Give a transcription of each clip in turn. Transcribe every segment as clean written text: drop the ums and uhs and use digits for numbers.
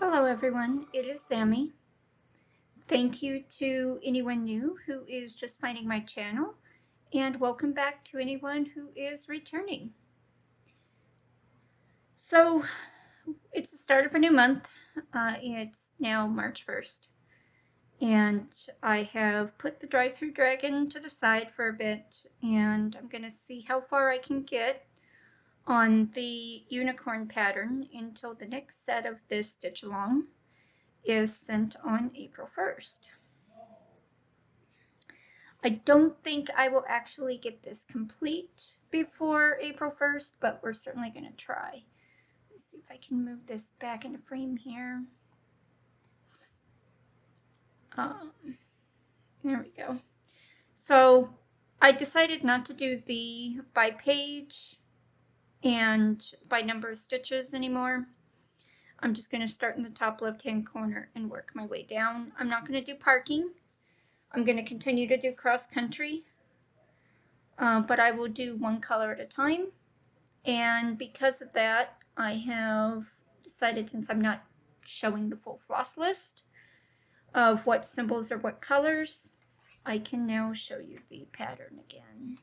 Hello everyone, it is Sammy. Thank you to anyone new who is just finding my channel, and welcome back to anyone who is returning. So, it's the start of a new month. It's now March 1st, and I have put the drive-through dragon to the side for a bit, and I'm going to see how far I can get on the unicorn pattern until the next set of this stitch along is sent on April 1st. I don't think I will actually get this complete before April 1st, but we're certainly going to try. Let's see if I can move this back into frame here. There we go. So I decided not to do the by page and by number of stitches anymore. I'm just going to start in the top left-hand corner and work my way down. I'm not going to do parking. I'm going to continue to do cross country, but I will do one color at a time. And because of that, I have decided, since I'm not showing the full floss list of what symbols are what colors, I can now show you the pattern again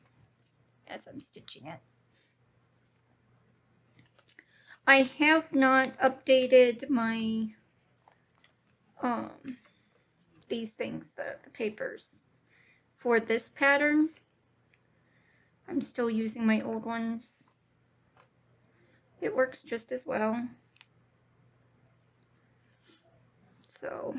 as I'm stitching it. I have not updated my these things, the papers for this pattern. I'm still using my old ones. It works just as well. So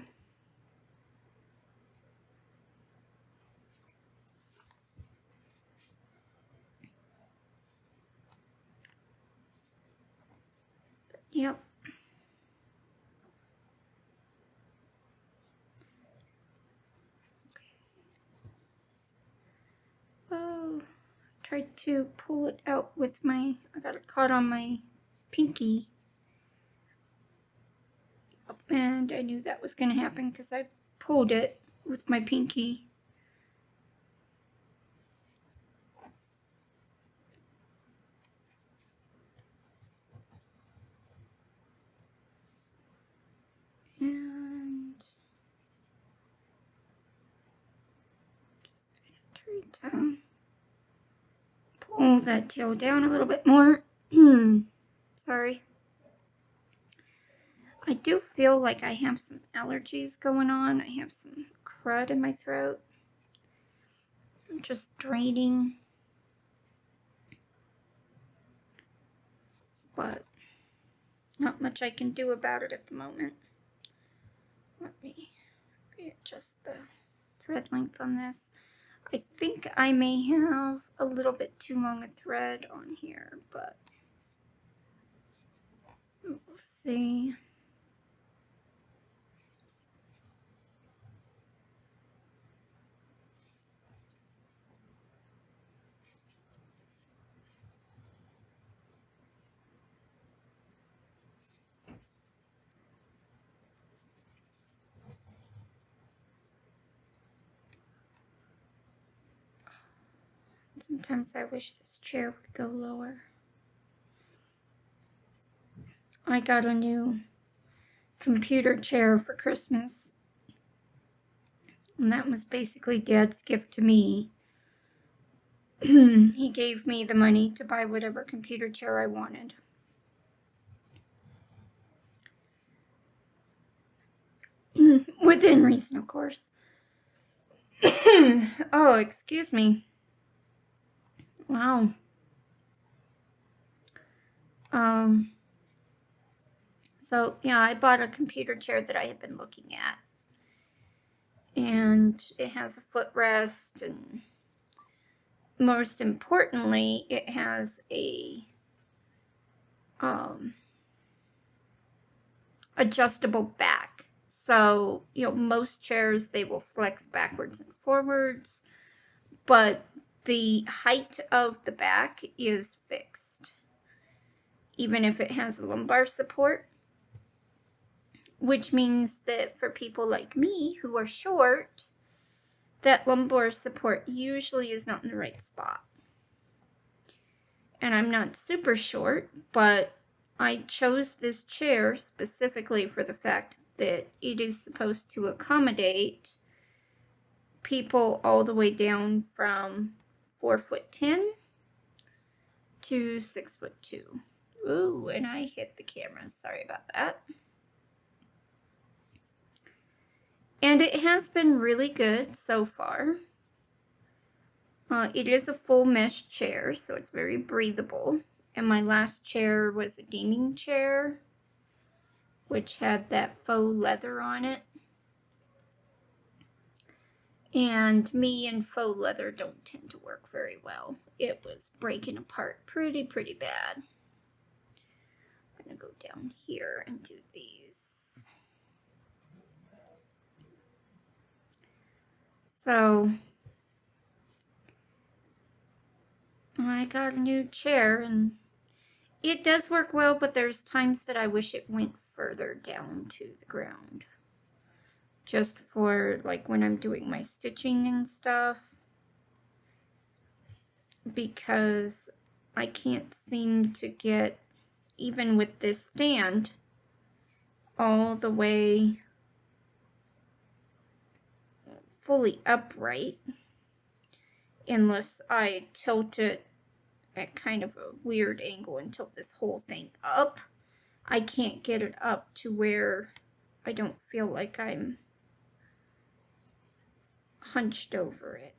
yep. Oh, tried to pull it out with I got it caught on my pinky. And I knew that was going to happen because I pulled it with my pinky. And just try to pull that tail down a little bit more. Sorry. I do feel like I have some allergies going on. I have some crud in my throat. I'm just draining. But not much I can do about it at the moment. Let me readjust the thread length on this. I think I may have a little bit too long a thread on here, but we'll see. Sometimes I wish this chair would go lower. I got a new computer chair for Christmas, and that was basically Dad's gift to me. He gave me the money to buy whatever computer chair I wanted. Within reason, of course. Oh, excuse me. Wow. So yeah, I bought a computer chair that I had been looking at, and it has a footrest, and most importantly, it has a adjustable back. So, most chairs, they will flex backwards and forwards, but the height of the back is fixed, even if it has a lumbar support, which means that for people like me who are short, that lumbar support usually is not in the right spot. And I'm not super short, but I chose this chair specifically for the fact that it is supposed to accommodate people all the way down from 4'10" to 6'2". Ooh, and I hit the camera. Sorry about that. And it has been really good so far. It is a full mesh chair, so it's very breathable. And my last chair was a gaming chair, which had that faux leather on it. And me and faux leather don't tend to work very well. It was breaking apart pretty bad. I'm gonna go down here and do these. So I got a new chair, and it does work well, but there's times that I wish it went further down to the ground. Just for like when I'm doing my stitching and stuff, because I can't seem to get, even with this stand, all the way fully upright unless I tilt it at kind of a weird angle and tilt this whole thing up. I can't get it up to where I don't feel like I'm hunched over it.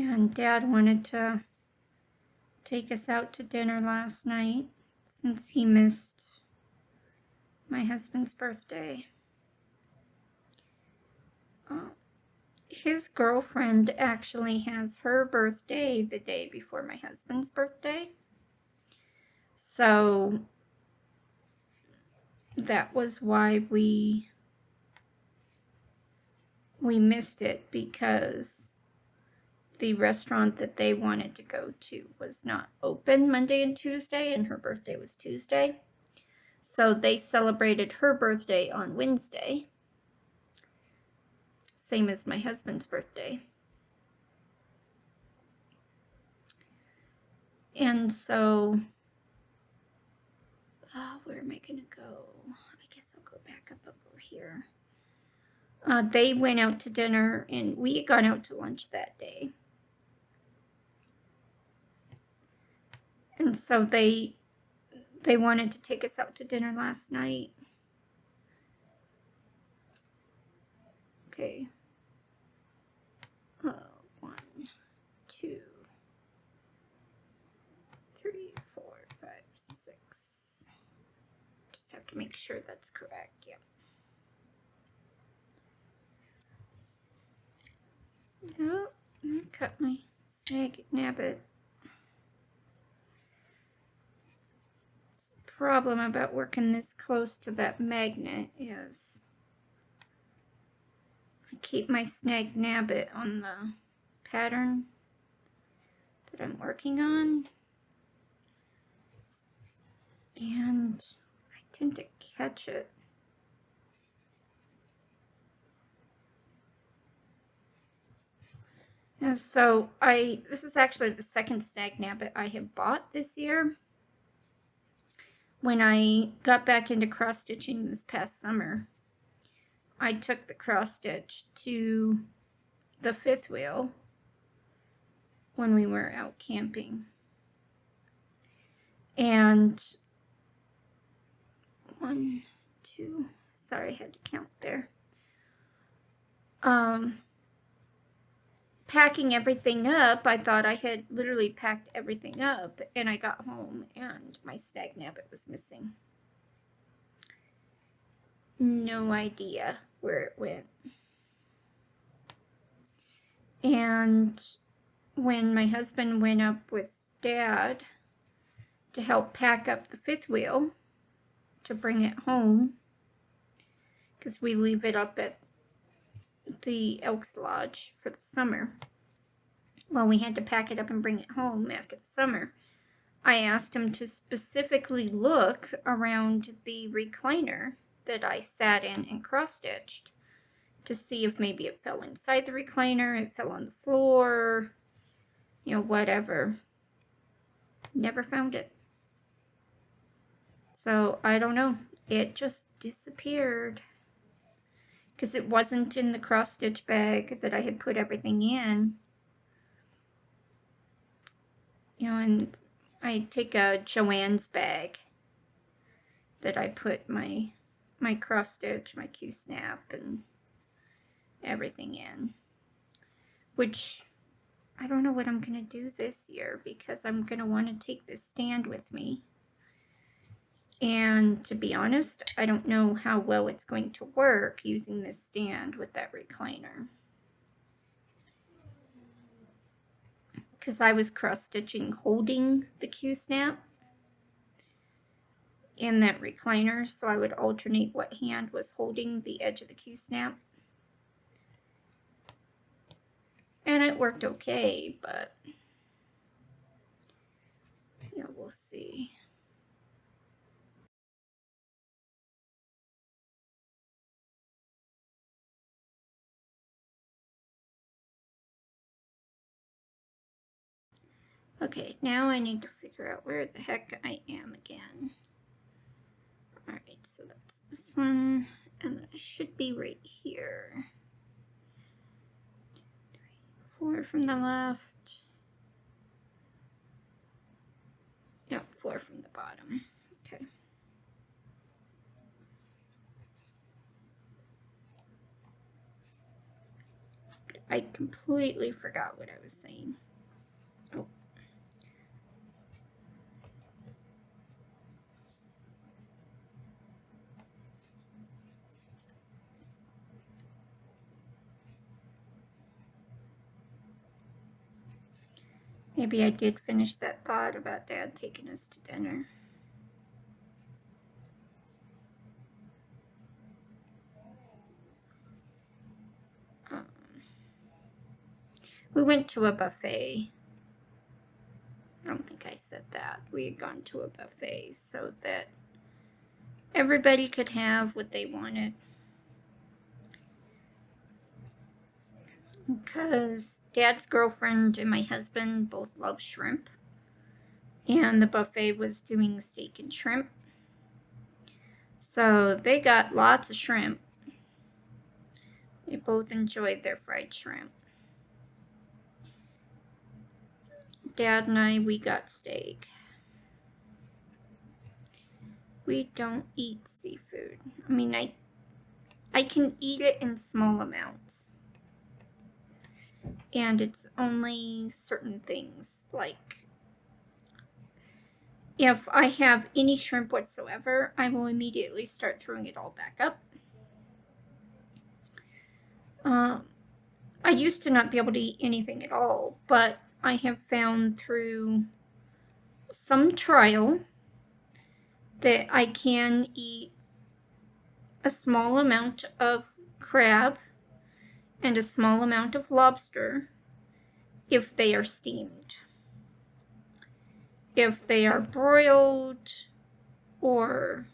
And Dad wanted to take us out to dinner last night since he missed my husband's birthday. His girlfriend actually has her birthday the day before my husband's birthday. So that was why we missed it, because the restaurant that they wanted to go to was not open Monday and Tuesday, and her birthday was Tuesday. So they celebrated her birthday on Wednesday, same as my husband's birthday. And so, where am I gonna go? I guess I'll go back up over here. They went out to dinner, and we had gone out to lunch that day. And so they wanted to take us out to dinner last night. Okay. 1, 2, 3, 4, 5, 6. Just have to make sure that's correct. Yep. Oh, I cut my snag nabbit. The problem about working this close to that magnet is I keep my snag nabbit on the pattern that I'm working on, and I tend to catch it. And so this is actually the second snag nabbit I have bought this year. When I got back into cross stitching this past summer, I took the cross stitch to the fifth wheel when we were out camping. And 1, 2, sorry, I had to count there. Packing everything up, I thought I had literally packed everything up, and I got home and my snag nabbit was missing. No idea where it went. And when my husband went up with Dad to help pack up the fifth wheel to bring it home, because we leave it up at the Elks Lodge for the summer. Well, we had to pack it up and bring it home after the summer. I asked him to specifically look around the recliner that I sat in and cross-stitched to see if maybe it fell inside the recliner, it fell on the floor, you know, whatever. Never found it. So, I don't know. It just disappeared. Because it wasn't in the cross-stitch bag that I had put everything in. You know, and I take a Joann's bag that I put my cross-stitch, my Q-snap, and everything in. Which, I don't know what I'm going to do this year, because I'm going to want to take this stand with me. And to be honest, I don't know how well it's going to work using this stand with that recliner. Because I was cross-stitching holding the Q-snap in that recliner, so I would alternate what hand was holding the edge of the Q-snap. And it worked okay, but yeah, we'll see. Okay, now I need to figure out where the heck I am again. Alright, so that's this one, and then I should be right here. 4 from the left. Yep, 4 from the bottom. Okay. I completely forgot what I was saying. Oh. Maybe I did finish that thought about Dad taking us to dinner. We went to a buffet. I don't think I said that. We had gone to a buffet so that everybody could have what they wanted. Because Dad's girlfriend and my husband both love shrimp. And the buffet was doing steak and shrimp. So they got lots of shrimp. They both enjoyed their fried shrimp. Dad and I, we got steak. We don't eat seafood. I mean, I can eat it in small amounts. And it's only certain things, like if I have any shrimp whatsoever, I will immediately start throwing it all back up. I used to not be able to eat anything at all, but I have found through some trial that I can eat a small amount of crab and a small amount of lobster if they are steamed. If they are broiled or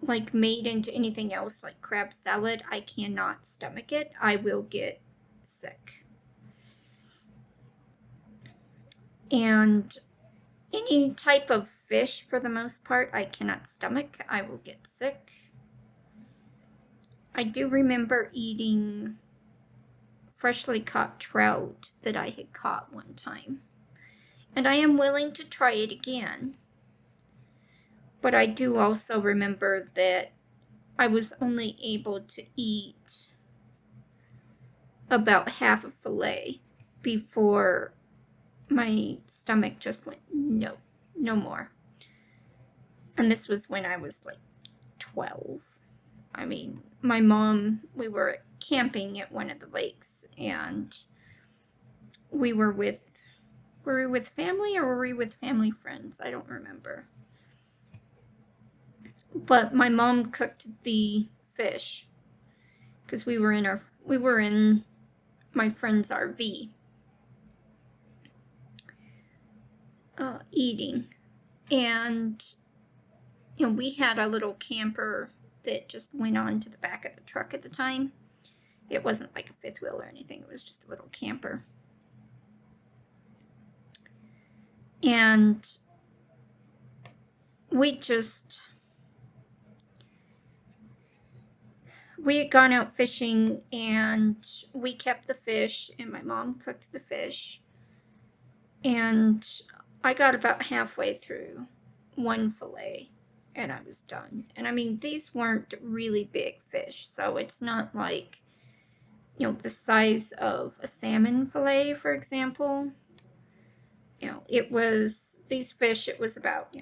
like made into anything else like crab salad, I cannot stomach it. I will get sick. And any type of fish, for the most part, I cannot stomach. I will get sick. I do remember eating freshly caught trout that I had caught one time. And I am willing to try it again. But I do also remember that I was only able to eat about half a fillet before my stomach just went, no more. And this was when I was like 12. I mean, my mom, we were camping at one of the lakes, and we were with family, or were we with family friends? I don't remember. But my mom cooked the fish because we were in my friend's RV eating, and we had a little camper that just went on to the back of the truck at the time. It wasn't like a fifth wheel or anything. It was just a little camper. And we had gone out fishing, and we kept the fish, and my mom cooked the fish. And I got about halfway through one fillet, and I was done. And I mean, these weren't really big fish, so it's not like, the size of a salmon fillet, for example. It was, these fish, it was about,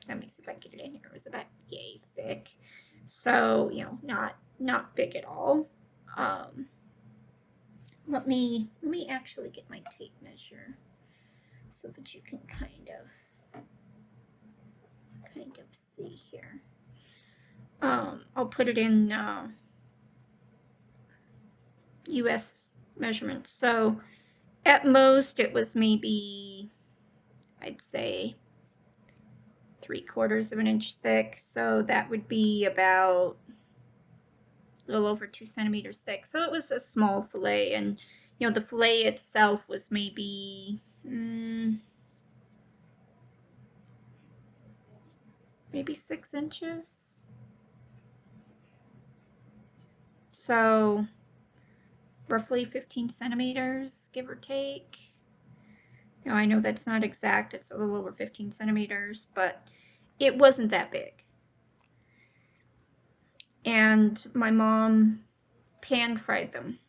let me see if I can get it in here. It was about yay thick. So, not big at all. Let me actually get my tape measure so that you can kind of see here. I'll put it in US measurements. So at most it was maybe, I'd say, 3/4 of an inch thick. So that would be about a little over 2 centimeters thick. So it was a small fillet, and the fillet itself was maybe maybe 6 inches. So roughly 15 centimeters, give or take. I know that's not exact. It's a little over 15 centimeters, but it wasn't that big. And my mom pan fried them.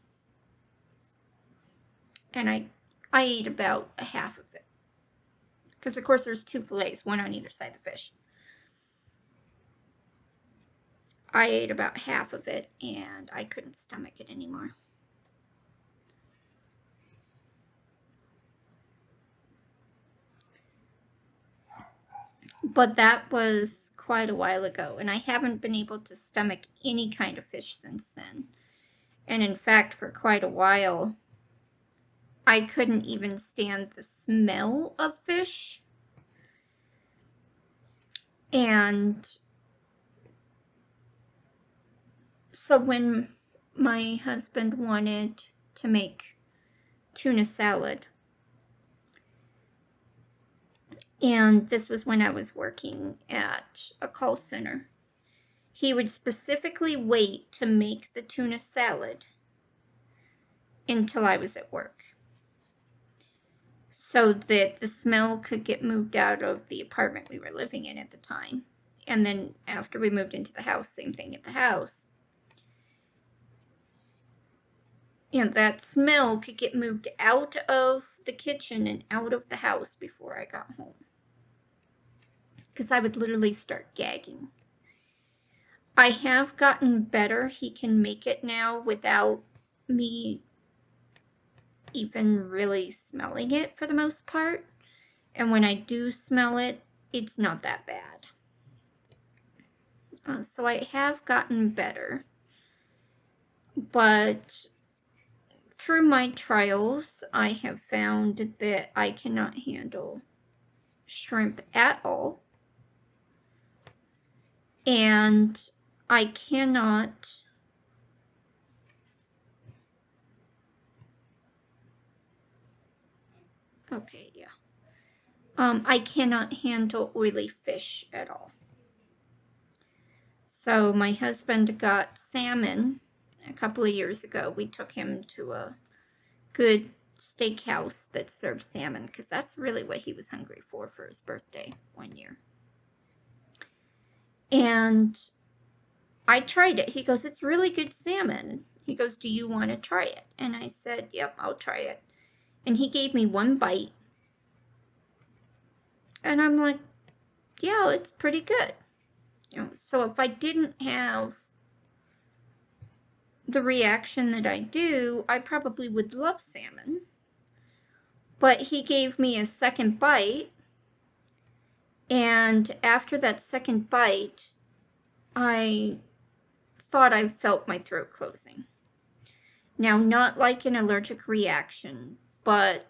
And I ate about a half of it. Because, of course, there's 2 fillets, one on either side of the fish. I ate about half of it, and I couldn't stomach it anymore. But that was quite a while ago, and I haven't been able to stomach any kind of fish since then. And in fact, for quite a while, I couldn't even stand the smell of fish. And so when my husband wanted to make tuna salad, and this was when I was working at a call center, he would specifically wait to make the tuna salad until I was at work, so that the smell could get moved out of the apartment we were living in at the time. And then after we moved into the house, same thing at the house. And that smell could get moved out of the kitchen and out of the house before I got home. Because I would literally start gagging. I have gotten better. He can make it now without me even really smelling it for the most part. And when I do smell it, it's not that bad. So I have gotten better. But through my trials, I have found that I cannot handle shrimp at all. And I cannot I cannot handle oily fish at all. So my husband got salmon a couple of years ago. We took him to a good steakhouse that served salmon, because that's really what he was hungry for his birthday one year. And I tried it. He goes, "It's really good salmon." He goes, "Do you want to try it?" And I said, "Yep, I'll try it." And he gave me one bite. And I'm like, yeah, it's pretty good. So if I didn't have the reaction that I do, I probably would love salmon. But he gave me a second bite, and after that second bite, I thought I felt my throat closing. Now, not like an allergic reaction, but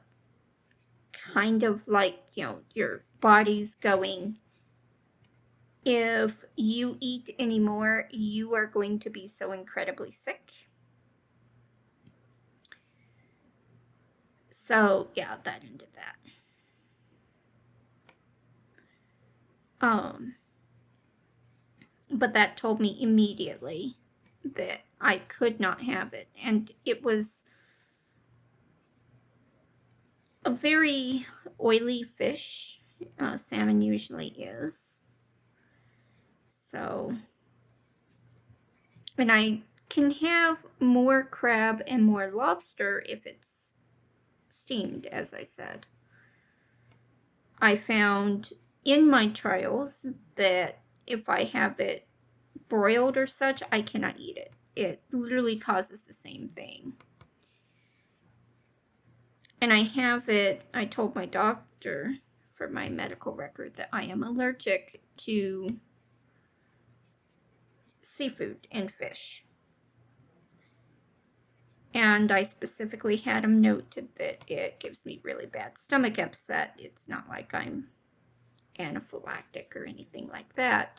kind of like, your body's going, if you eat anymore, you are going to be so incredibly sick. So, yeah, that ended that. But that told me immediately that I could not have it. And it was a very oily fish. Salmon usually is. So, and I can have more crab and more lobster if it's steamed, as I said. I found in my trials that if I have it broiled or such, I cannot eat it. It literally causes the same thing. And I told my doctor for my medical record that I am allergic to seafood and fish. And I specifically had him note that it gives me really bad stomach upset. It's not like I'm anaphylactic or anything like that.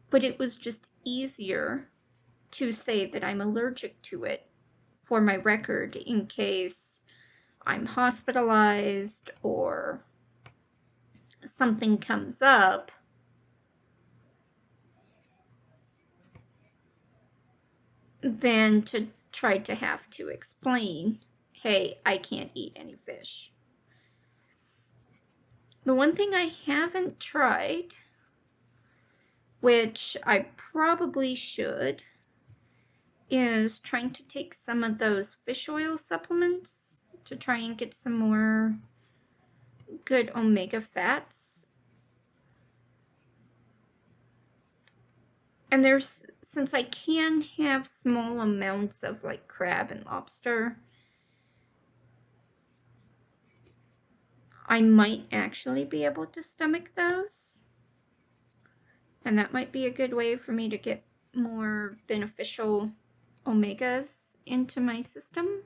But it was just easier to say that I'm allergic to it for my record in case I'm hospitalized or something comes up. Than to try to have to explain, hey, I can't eat any fish. The one thing I haven't tried, which I probably should, is trying to take some of those fish oil supplements to try and get some more good omega fats. And since I can have small amounts of like crab and lobster, I might actually be able to stomach those. And that might be a good way for me to get more beneficial omegas into my system.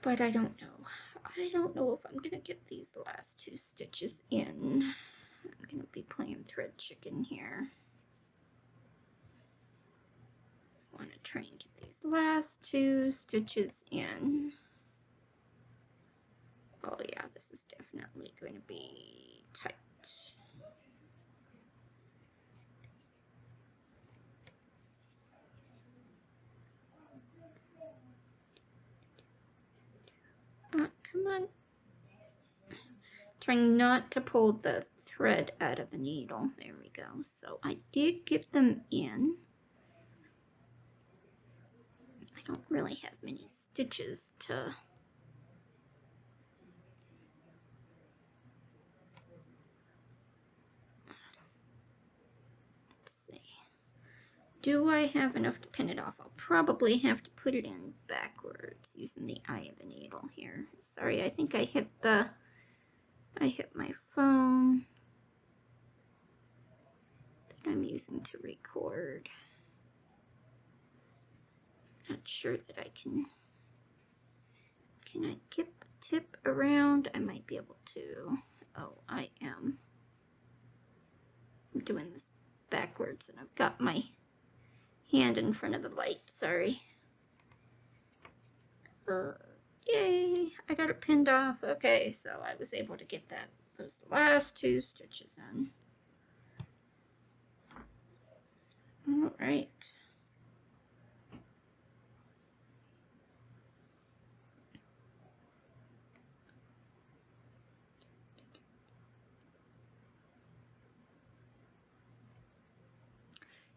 But I don't know. I don't know if I'm going to get these last 2 stitches in. I'm going to be playing thread chicken here. I want to try and get these last 2 stitches in. Oh yeah, this is definitely going to be tight. Come on. Trying not to pull the thread out of the needle. There we go. So I did get them in. I don't really have many stitches to... Let's see. Do I have enough to pin it off? I'll probably have to put it in backwards using the eye of the needle here. Sorry, I think I hit my phone that I'm using to record. Not sure that I can I get the tip around? I might be able to. Oh, I am. I'm doing this backwards and I've got my hand in front of the light, sorry. Yay, I got it pinned off. Okay, so I was able to get those last 2 stitches in. All right.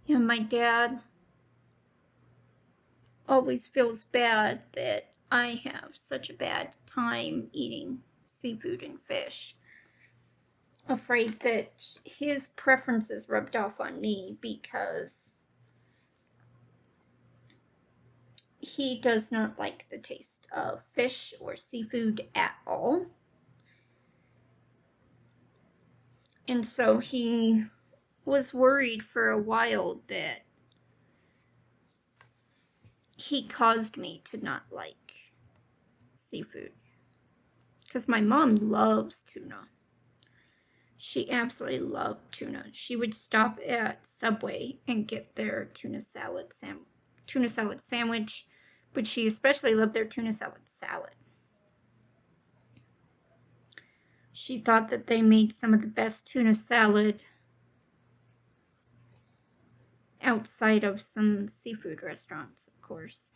Yeah, my dad always feels bad that I have such a bad time eating seafood and fish. Afraid that his preferences rubbed off on me because he does not like the taste of fish or seafood at all. And so he was worried for a while that he caused me to not like seafood. Because my mom loves tuna. She absolutely loved tuna. She would stop at Subway and get their tuna salad sandwich, but she especially loved their tuna salad. She thought that they made some of the best tuna salad outside of some seafood restaurants, of course.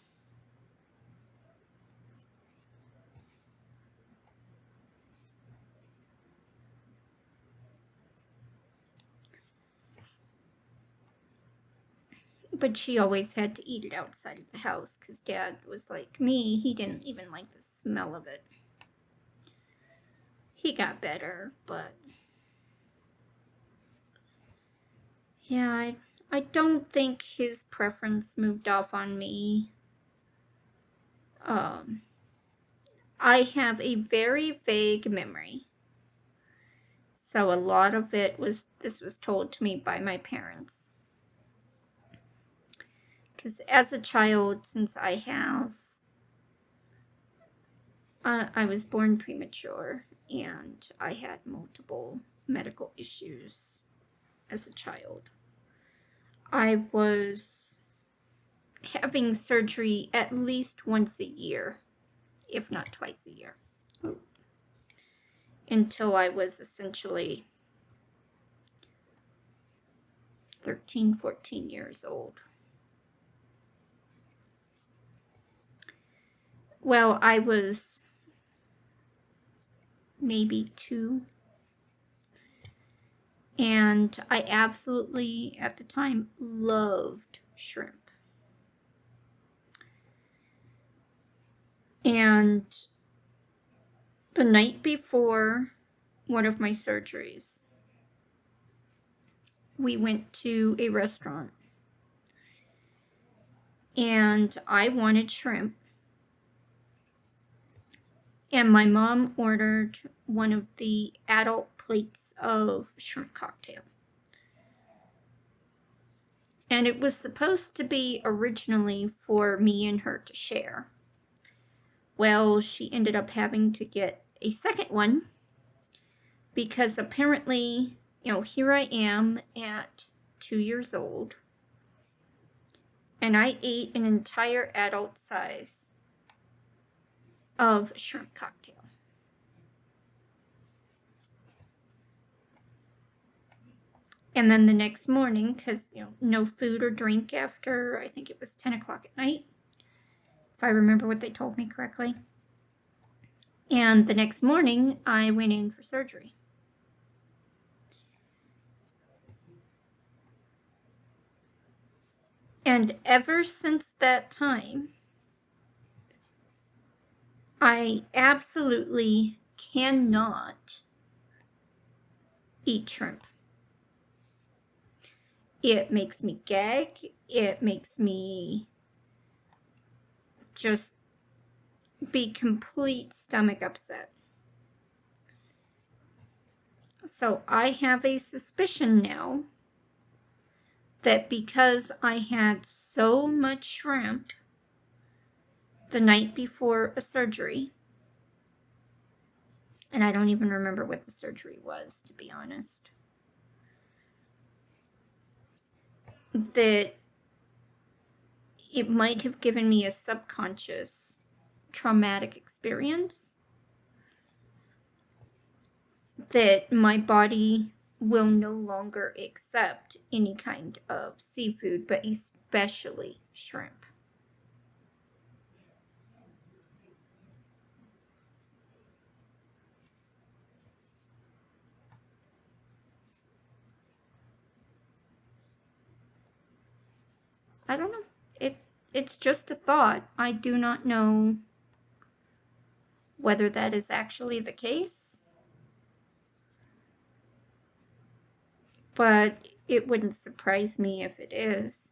But she always had to eat it outside of the house because Dad was like me. He didn't even like the smell of it. He got better, but yeah, I don't think his preference moved off on me. I have a very vague memory. So a lot of this was told to me by my parents. Because as a child, since I was born premature and I had multiple medical issues as a child, I was having surgery at least once a year, if not twice a year, until I was essentially 13, 14 years old. Well, I was maybe 2. And I absolutely, at the time, loved shrimp. And the night before one of my surgeries, we went to a restaurant. And I wanted shrimp. And my mom ordered one of the adult plates of shrimp cocktail. And it was supposed to be originally for me and her to share. Well, she ended up having to get a second one because apparently, here I am at 2 years old, and I ate an entire adult size of shrimp cocktail. And then the next morning, because, no food or drink after, I think it was 10 o'clock at night, if I remember what they told me correctly. And the next morning, I went in for surgery. And ever since that time, I absolutely cannot eat shrimp. It makes me gag. It makes me just be complete stomach upset. So I have a suspicion now that because I had so much shrimp the night before a surgery, and I don't even remember what the surgery was, to be honest, that it might have given me a subconscious traumatic experience that my body will no longer accept any kind of seafood, but especially shrimp. I don't know. It's just a thought. I do not know whether that is actually the case, but it wouldn't surprise me if it is.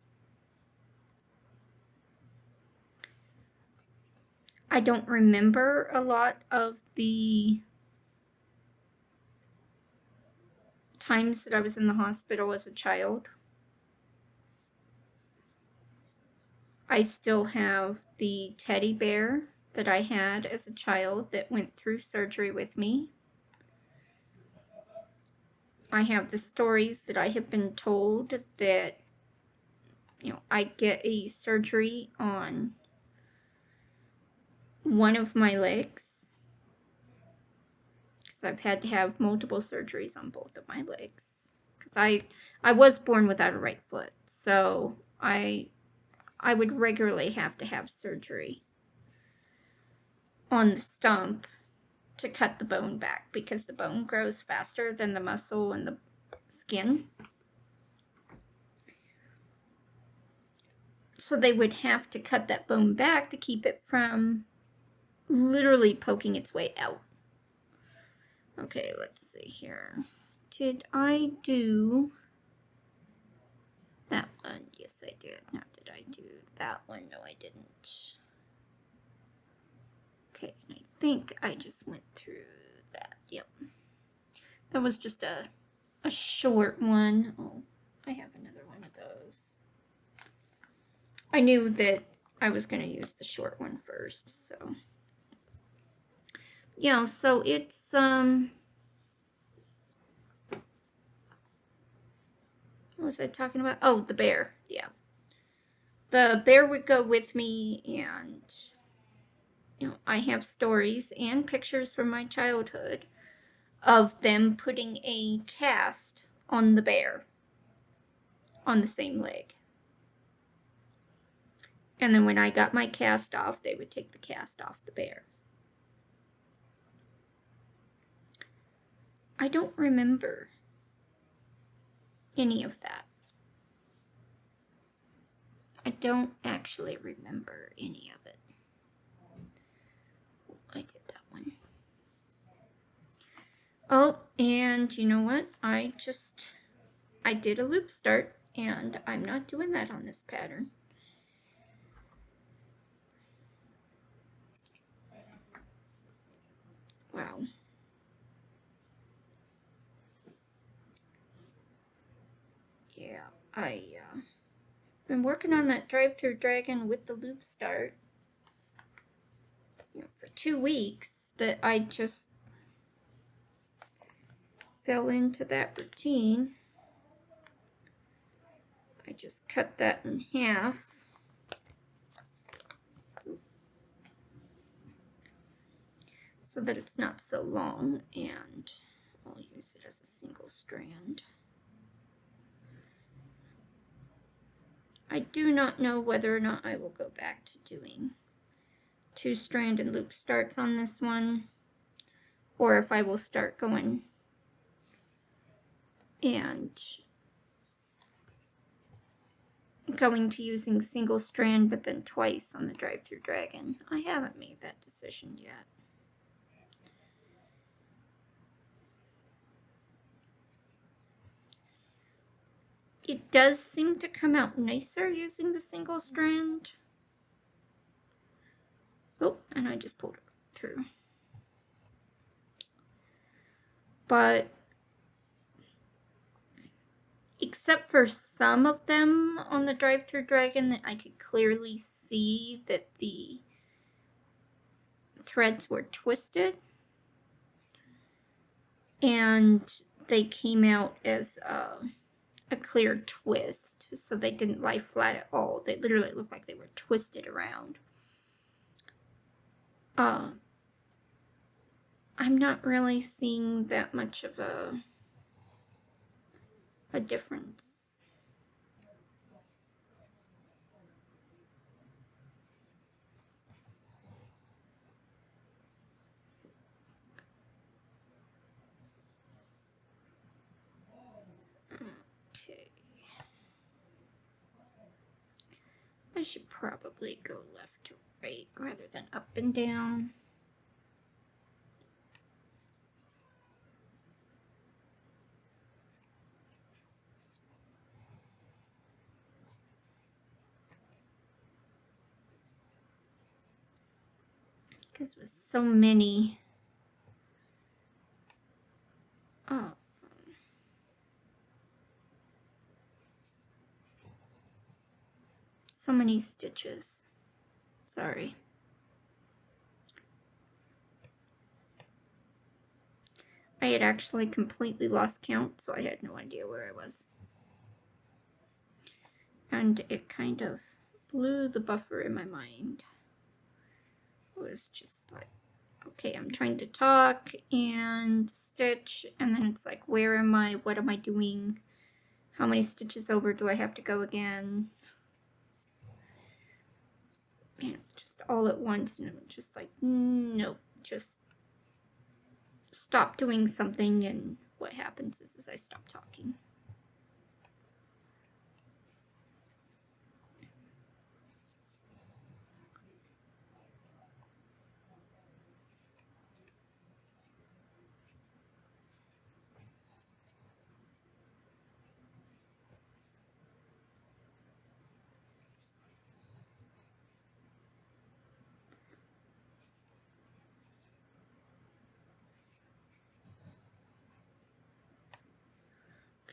I don't remember a lot of the times that I was in the hospital as a child. I still have the teddy bear that I had as a child that went through surgery with me. I have the stories that I have been told that, you know, I get a surgery on one of my legs, because I've had to have multiple surgeries on both of my legs, because I was born without a right foot, so I would regularly have to have surgery on the stump to cut the bone back, because the bone grows faster than the muscle and the skin. So they would have to cut that bone back to keep it from literally poking its way out. Okay, let's see here. Did I do that one? Yes, I did. Now, did I do that one? No, I didn't. Okay, and I think I just went through that. Yep. That was just a short one. Oh, I have another one of those. I knew that I was going to use the short one first, so. Yeah, so it's, what was I talking about? Oh, the bear, yeah. The bear would go with me, and, you know, I have stories and pictures from my childhood of them putting a cast on the bear on the same leg. And then when I got my cast off, they would take the cast off the bear. I don't remember any of that. I don't actually remember any of it. I did that one. Oh, and you know what? I did a loop start, and I'm not doing that on this pattern. Wow. Yeah, I've been working on that drive-through dragon with the loop start, you know, for 2 weeks, that I just fell into that routine. I just cut that in half. So that it's not so long, and I'll use it as a single strand. I do not know whether or not I will go back to doing 2-strand and loop starts on this one, or if I will start going to using single strand but then twice on the drive-through dragon. I haven't made that decision yet. It does seem to come out nicer using the single strand. Oh, and I just pulled it through. But except for some of them on the drive-through dragon that I could clearly see that the threads were twisted, and they came out as a clear twist, so they didn't lie flat at all. They literally looked like they were twisted around. I'm not really seeing that much of a difference. Okay. I should probably go left to right rather than up and down. because with so many, so many stitches. Sorry. I had actually completely lost count, so I had no idea where I was. And it kind of blew the buffer in my mind. It was just like, okay, I'm trying to talk and stitch, and then it's like, where am I? What am I doing? How many stitches over do I have to go again? And just all at once, and I'm just like, nope, just stop doing something, and what happens is I stop talking.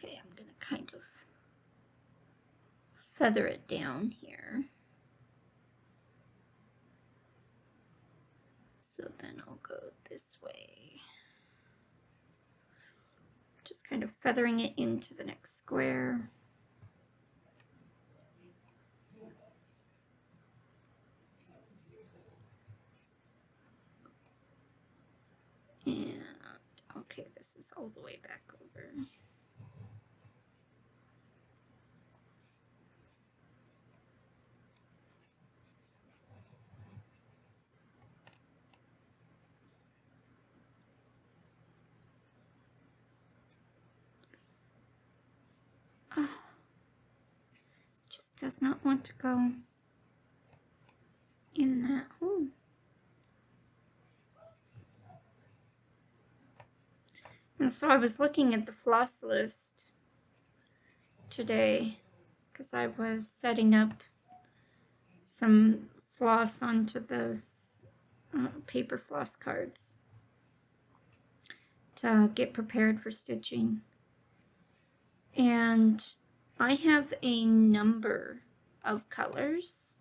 Okay, I'm gonna kind of feather it down here. So then I'll go this way. Just kind of feathering it into the next square. And okay, this is all the way back over. Just does not want to go in that hole. And so I was looking at the floss list today because I was setting up some floss onto those paper floss cards to get prepared for stitching. And I have a number of colors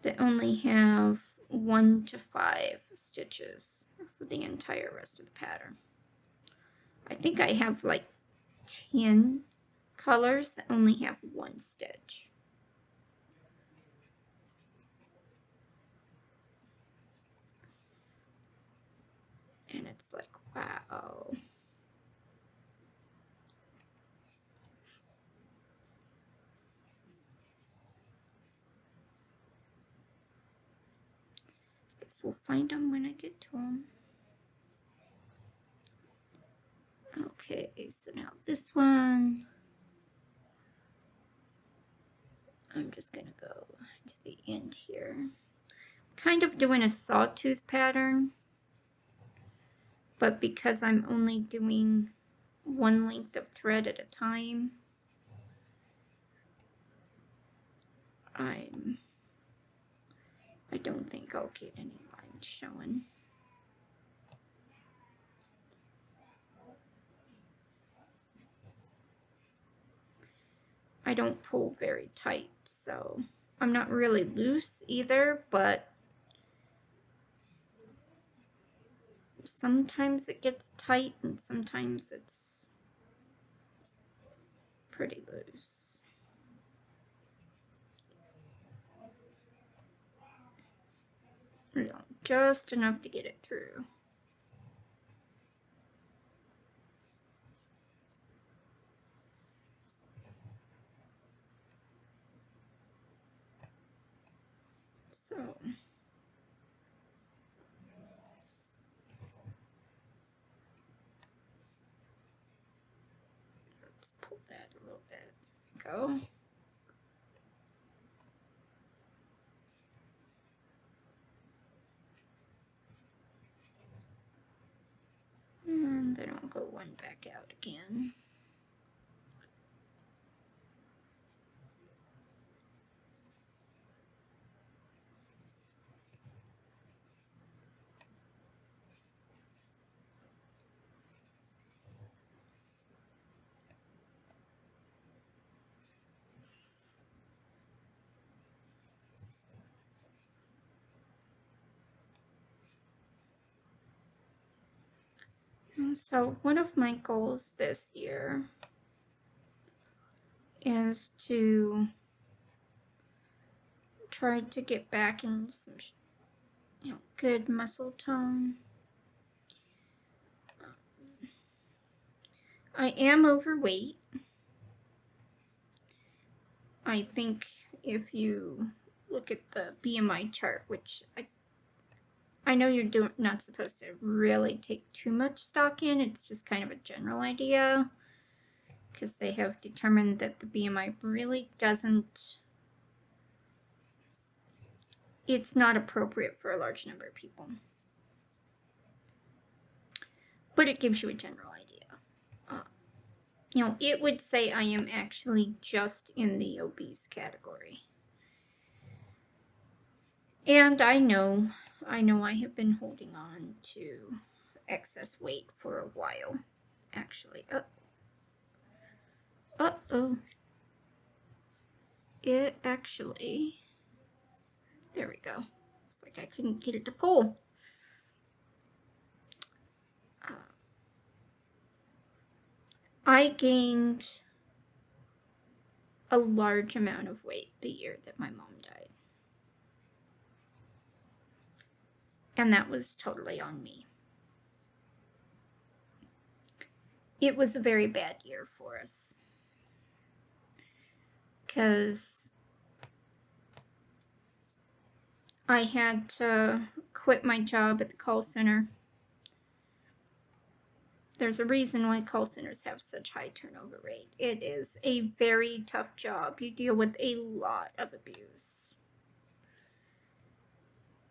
that only have 1 to 5 stitches for the entire rest of the pattern. I think I have like 10 colors that only have 1 stitch. And it's like, wow. Guess we'll find them when I get to them. Okay, so now this one, I'm just gonna go to the end here. Kind of doing a sawtooth pattern, but because I'm only doing 1 length of thread at a time, I don't think I'll get any lines showing. I don't pull very tight, so I'm not really loose either, but sometimes it gets tight and sometimes it's pretty loose. Just enough to get it through. So let's pull that a little bit. There we go. And then I'll go 1 back out again. So one of my goals this year is to try to get back in some, good muscle tone. I am overweight. I think if you look at the BMI chart, which I know you're not supposed to really take too much stock in, it's just kind of a general idea, because they have determined that the BMI really doesn't, it's not appropriate for a large number of people. But it gives you a general idea. It would say I am actually just in the obese category. And I know I have been holding on to excess weight for a while, actually. It actually, there we go. It's like I couldn't get it to pull. I gained a large amount of weight the year that my mom died. And that was totally on me. It was a very bad year for us, because I had to quit my job at the call center. There's a reason why call centers have such high turnover rate. It is a very tough job. You deal with a lot of abuse.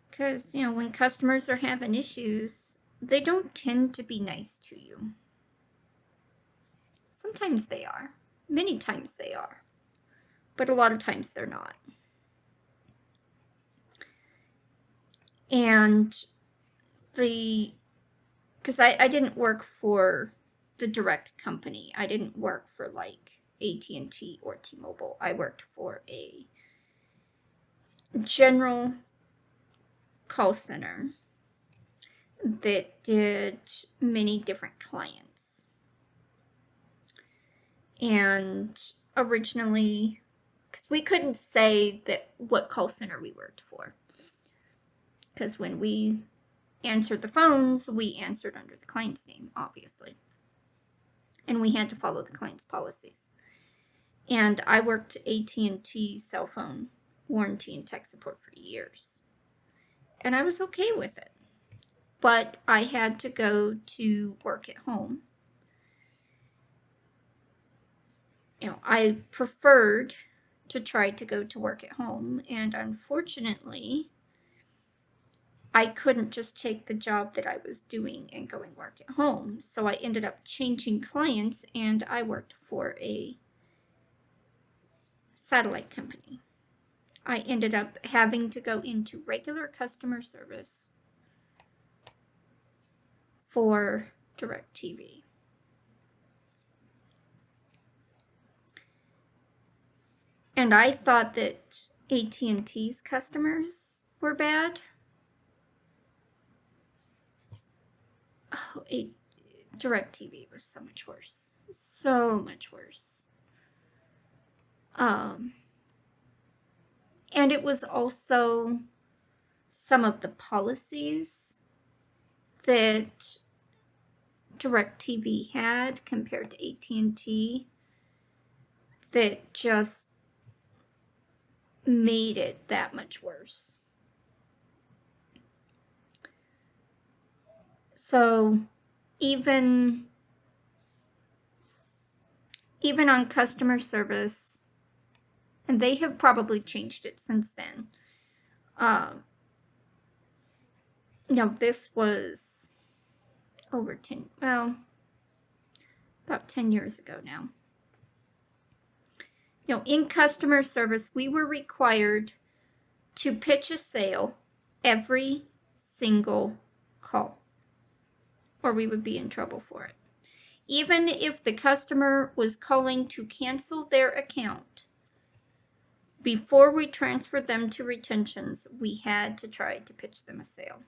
Because, when customers are having issues, they don't tend to be nice to you. Sometimes they are. Many times they are. But a lot of times they're not. And because I didn't work for the direct company. I didn't work for like AT&T or T-Mobile. I worked for a general call center that did many different clients. And originally, because we couldn't say that what call center we worked for, because when we answered the phones, we answered under the client's name, obviously. And we had to follow the client's policies. And I worked AT&T cell phone warranty and tech support for years. And I was okay with it. But I had to go to work at home. I preferred to try to go to work at home. And unfortunately, I couldn't just take the job that I was doing and go and work at home. So I ended up changing clients, and I worked for a satellite company. I ended up having to go into regular customer service for DirecTV. And I thought that AT&T's customers were bad. Oh, DirecTV was so much worse. So much worse. And it was also some of the policies that DirecTV had compared to AT&T that just made it that much worse. So even on customer service, and they have probably changed it since then. This was over about 10 years ago now. In customer service, we were required to pitch a sale every single call, or we would be in trouble for it. Even if the customer was calling to cancel their account, before we transferred them to retentions, we had to try to pitch them a sale.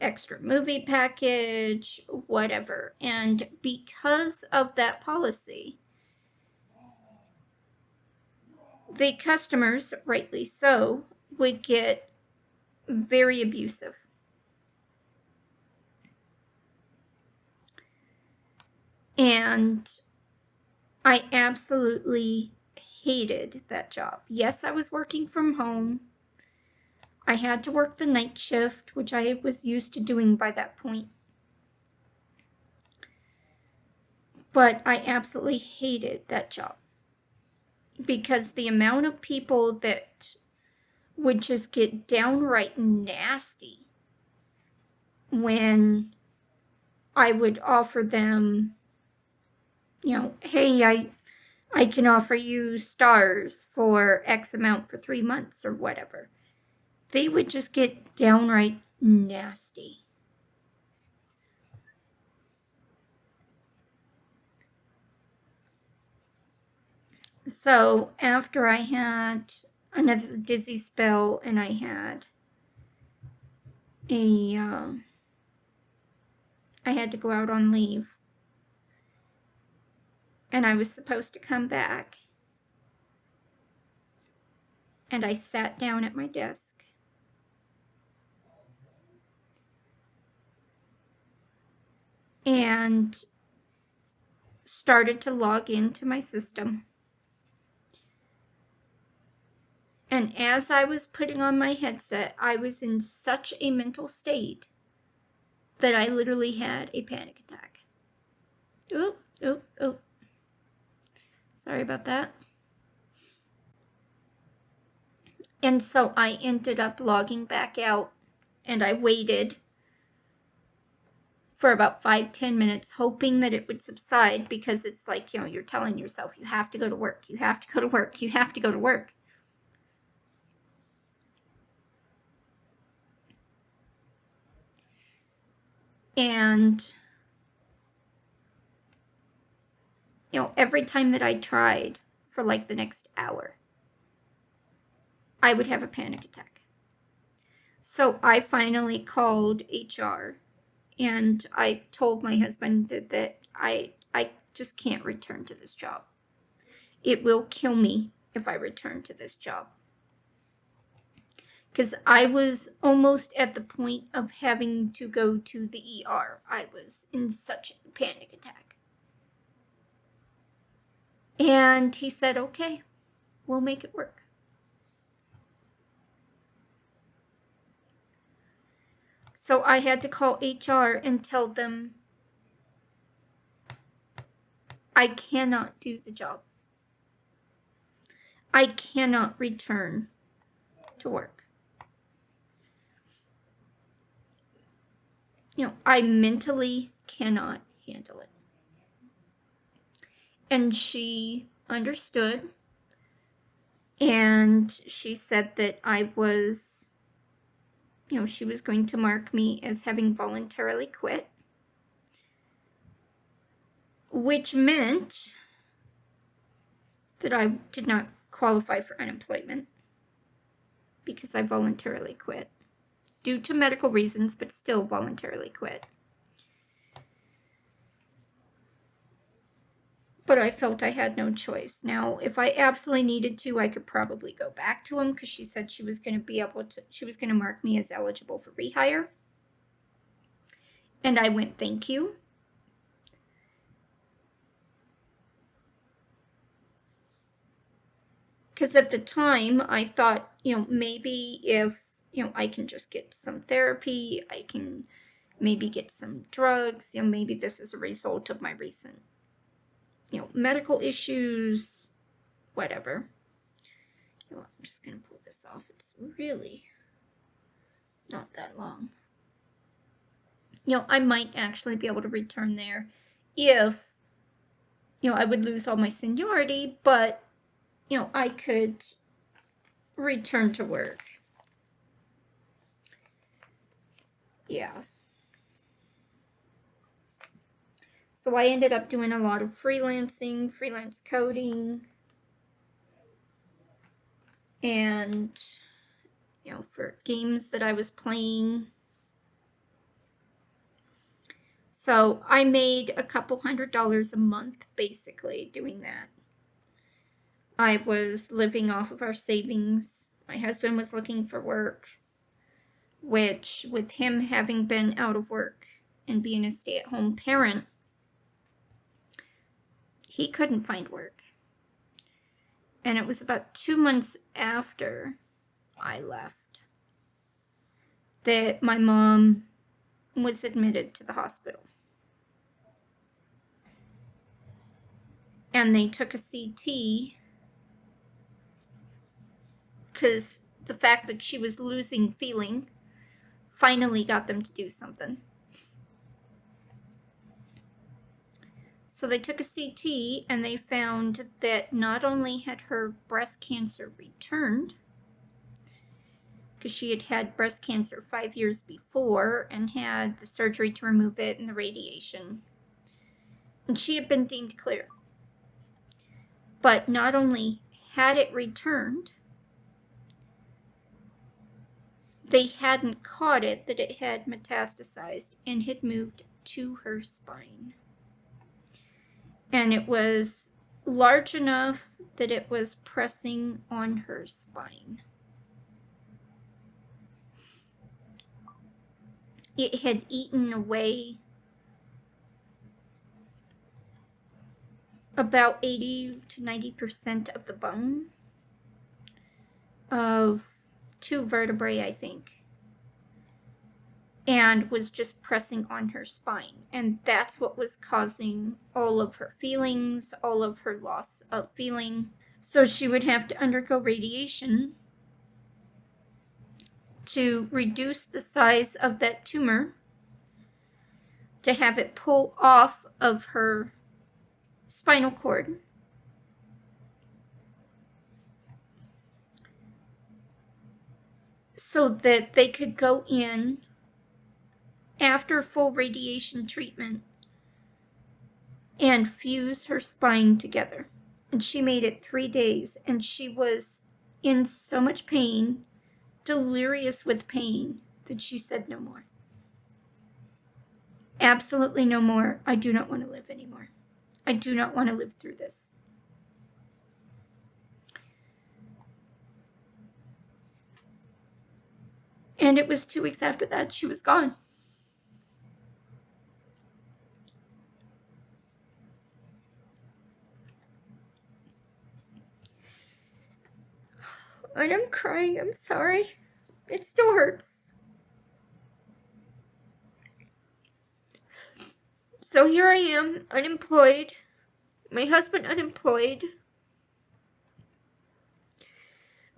extra movie package, whatever. And because of that policy, the customers, rightly so, would get very abusive. And I absolutely hated that job. Yes, I was working from home. I had to work the night shift, which I was used to doing by that point. But I absolutely hated that job because the amount of people that would just get downright nasty when I would offer them, hey, I can offer you stars for X amount for 3 months or whatever. They would just get downright nasty. So after I had another dizzy spell and I had I had to go out on leave and I was supposed to come back, and I sat down at my desk and started to log into my system. And as I was putting on my headset, I was in such a mental state that I literally had a panic attack. Oop. Sorry about that. And so I ended up logging back out, and I waited for about 5-10 minutes, hoping that it would subside, because it's like, you're telling yourself you have to go to work, you have to go to work, you have to go to work. And every time that I tried for like the next hour, I would have a panic attack. So I finally called HR and I told my husband that I just can't return to this job. It will kill me if I return to this job. Because I was almost at the point of having to go to the ER. I was in such a panic attack. And he said, okay, we'll make it work. So I had to call HR and tell them I cannot do the job. I cannot return to work. I mentally cannot handle it. And she understood, and she said that I was, she was going to mark me as having voluntarily quit, which meant that I did not qualify for unemployment because I voluntarily quit due to medical reasons, but still voluntarily quit. But I felt I had no choice. Now, if I absolutely needed to, I could probably go back to him, because she said she was going to mark me as eligible for rehire. And I went, thank you. Because at the time, I thought, maybe if, I can just get some therapy, I can maybe get some drugs, maybe this is a result of my recent, medical issues, whatever. I'm just going to pull this off. It's really not that long. I might actually be able to return there if, I would lose all my seniority, but, I could return to work. Yeah. So I ended up doing a lot of freelance coding, and, for games that I was playing. So I made a couple $100 a month basically doing that. I was living off of our savings. My husband was looking for work, which, with him having been out of work and being a stay-at-home parent, he couldn't find work. And it was about 2 months after I left that my mom was admitted to the hospital. And they took a CT because the fact that she was losing feeling finally got them to do something. So they took a CT and they found that not only had her breast cancer returned, because she had had breast cancer 5 years before and had the surgery to remove it and the radiation, and she had been deemed clear. But not only had it returned, they hadn't caught it, that it had metastasized and had moved to her spine. And it was large enough that it was pressing on her spine. It had eaten away about 80 to 90% of the bone of 2 vertebrae, I think, and was just pressing on her spine. And that's what was causing all of her feelings, all of her loss of feeling. So she would have to undergo radiation to reduce the size of that tumor, to have it pull off of her spinal cord, so that they could go in after full radiation treatment and fuse her spine together. And she made it 3 days, and she was in so much pain, delirious with pain, that she said no more. Absolutely no more. I do not want to live anymore. I do not want to live through this. And it was 2 weeks after that she was gone. And I'm crying. I'm sorry. It still hurts. So here I am, unemployed. My husband unemployed.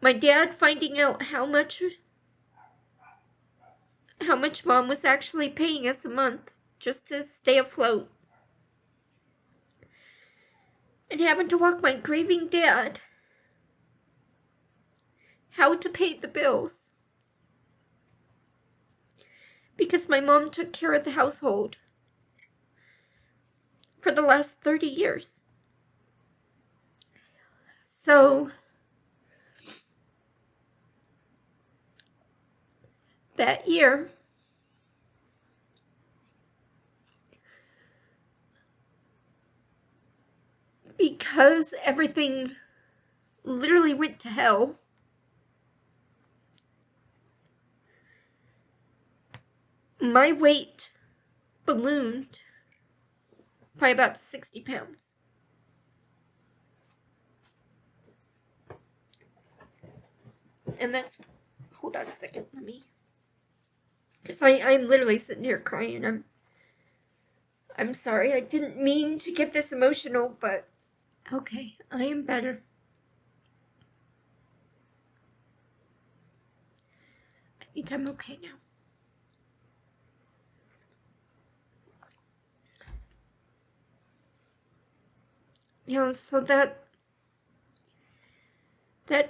My dad finding out how much mom was actually paying us a month just to stay afloat. And having to walk my grieving dad how to pay the bills. Because my mom took care of the household for the last 30 years. So that year, because everything literally went to hell, my weight ballooned by about 60 pounds. And that's, hold on a second, let me, because I'm literally sitting here crying. I'm sorry, I didn't mean to get this emotional, but okay, I am better. I think I'm okay now. You know, so that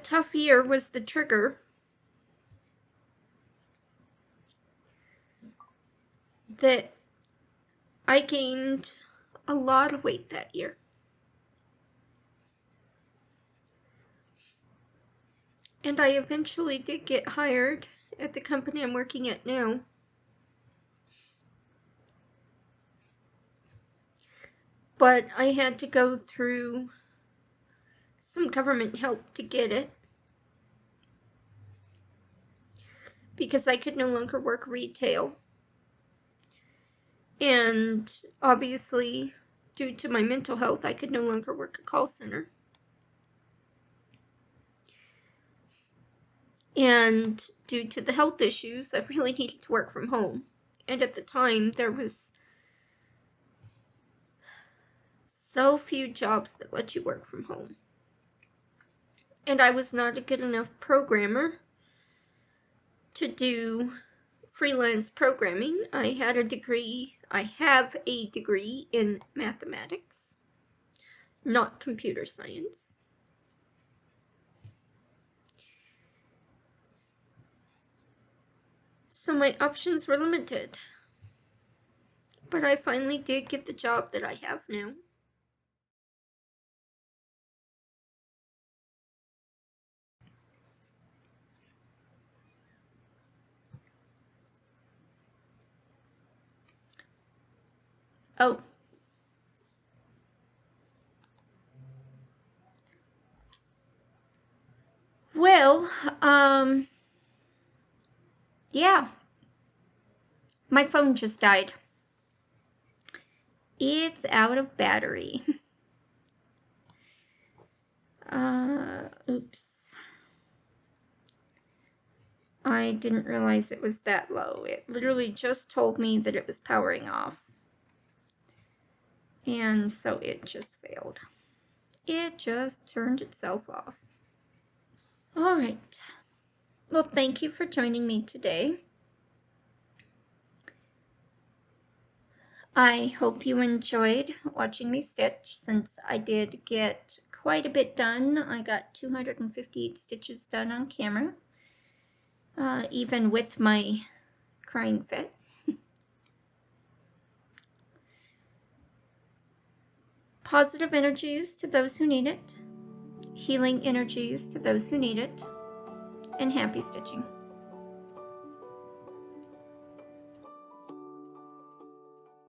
tough year was the trigger that I gained a lot of weight that year. And I eventually did get hired at the company I'm working at now. but I had to go through some government help to get it, because I could no longer work retail. And obviously, due to my mental health, I could no longer work a call center. And due to the health issues, I really needed to work from home. And at the time, there was so few jobs that let you work from home. And I was not a good enough programmer to do freelance programming. I have a degree in mathematics, not computer science. So my options were limited. But I finally did get the job that I have now. Oh. Well, yeah. My phone just died. It's out of battery. Oops. I didn't realize it was that low. It literally just told me that it was powering off. And so it just failed. It just turned itself off. All right. Well, thank you for joining me today. I hope you enjoyed watching me stitch, since I did get quite a bit done. I got 258 stitches done on camera, even with my crying fit. Positive energies to those who need it, healing energies to those who need it, and happy stitching.